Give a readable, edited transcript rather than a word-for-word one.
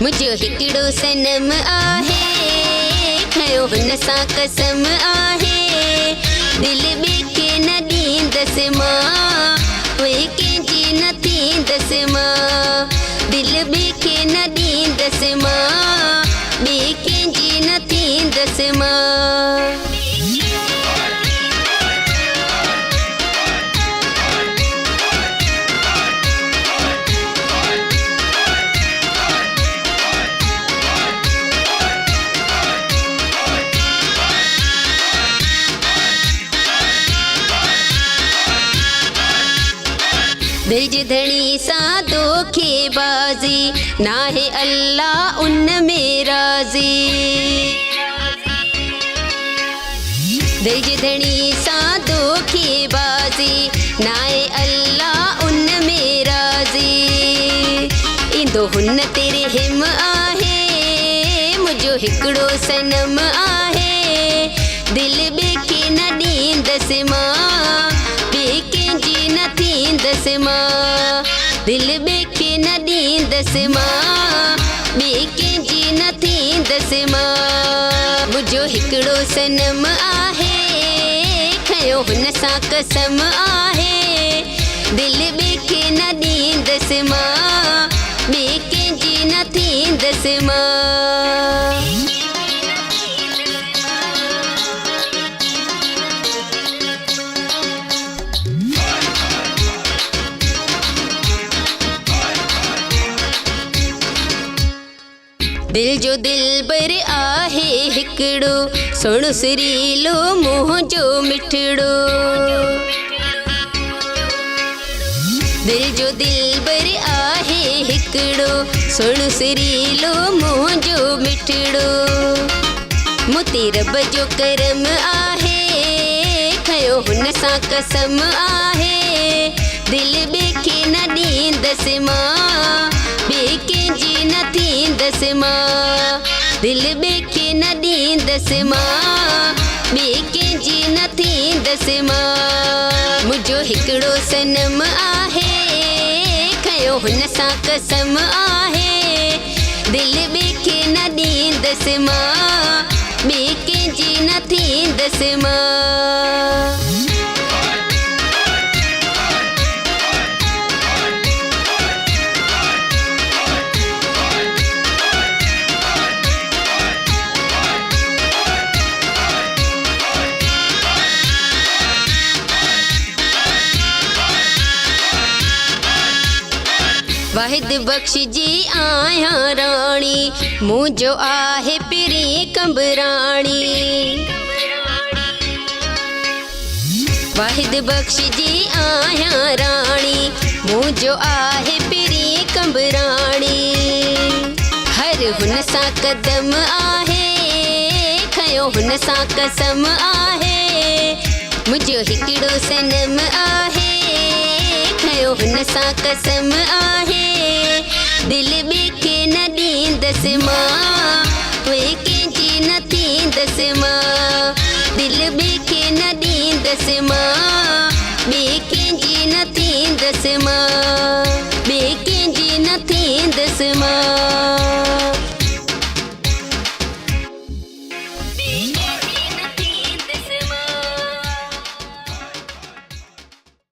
मुझो हिकिड़ो सनम आहे, खयो हुन सां कसम आहे। दिल ॿिए खे न ॾींदसि मां, उहे कंहिंजी न थींदसि मां। दिल ॿिए खे न ॾींदसि मां, ॿिए कंहिंजी न थींदसि मां। दिल जे धणी सां धोखेबाज़ी, नाहे अल्लाह उन में राज़ी। दिल जे धणी सां धोखेबाज़ी, नाहे अल्लाह उन में राज़ी। ईंदो हुन तेरे हिम आहे, मुझो हिकिड़ो सनम आहे। दिल ॿिए खे न ॾींदसि मां, ॿिए कंहिंजी न थींदसि मां। दिल ॿिए खे न ॾींदसि मां, ॿिए कंहिंजी न थींदसि मां। मुझो हिकिड़ो सनम आहे, खयो हुन सां कसम आहे। दिल ॿिए खे न ॾींदसि मां, ॿिए कंहिंजी न थींदसि मां। दिल जो दिलबर आहे हिकिड़ो, सुण सुरीलो मुंहुं जो मिठड़ो। दिल जो दिलबर आहे हिकिड़ो, सुण सुरीलो मुंहुं जो मिठड़ो। मोती रब जो करम आहे, खयो हुन सां कसम आहे। दिल ॿिए खे न ॾींदसि मां, ॿिए कंहिंजी न थींदसि मां। दिल ॿिए खे न ॾींदसि मां, ॿिए कंहिंजी न थींदसि मां। मुझो हिकिड़ो सनम आहे, खयो हुन सां कसम आहे। दिल ॿिए खे न ॾींदसि मां, ॿिए कंहिंजी न थींदसि मां। वाहिद बख्श जी आहियां राणी, मुंहिंजो आहे पिरी कंबराणी। वाहिद बख्श जी आहियां राणी, मुंहिंजो आहे पिरी कंबराणी। हर हुन सां कदम आहे, खयो हुन सां कसम आहे। मुझो हिकिड़ो सनम आहे, खयो हुन सां कसम आहे। दिल ॿिए खे न ॾींदसि मां, उहे कंहिंजी न थींदसि मां। दिल ॿिए खे न ॾींदसि मां, ॿिए कंहिंजी न थींदसि मां।